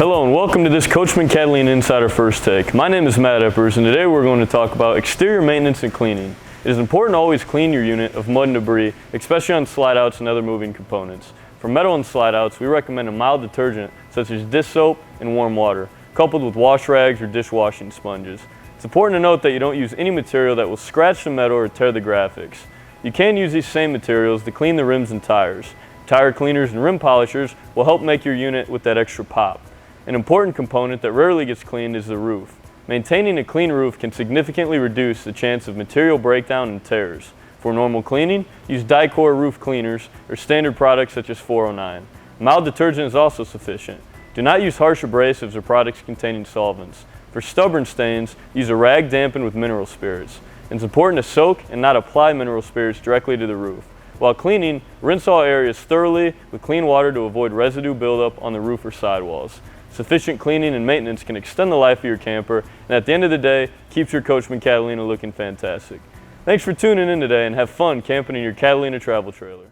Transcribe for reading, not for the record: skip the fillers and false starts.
Hello and welcome to this Coachmen Catalina Insider First Take. My name is Matt Eppers and today we're going to talk about exterior maintenance and cleaning. It is important to always clean your unit of mud and debris, especially on slide outs and other moving components. For metal and slide outs, we recommend a mild detergent such as dish soap and warm water, coupled with wash rags or dishwashing sponges. It's important to note that you don't use any material that will scratch the metal or tear the graphics. You can use these same materials to clean the rims and tires. Tire cleaners and rim polishers will help make your unit with that extra pop. An important component that rarely gets cleaned is the roof. Maintaining a clean roof can significantly reduce the chance of material breakdown and tears. For normal cleaning, use Dicor roof cleaners or standard products such as 409. Mild detergent is also sufficient. Do not use harsh abrasives or products containing solvents. For stubborn stains, use a rag dampened with mineral spirits. It's important to soak and not apply mineral spirits directly to the roof. While cleaning, rinse all areas thoroughly with clean water to avoid residue buildup on the roof or sidewalls. Sufficient cleaning and maintenance can extend the life of your camper, and at the end of the day, keeps your Coachmen Catalina looking fantastic. Thanks for tuning in today and have fun camping in your Catalina travel trailer.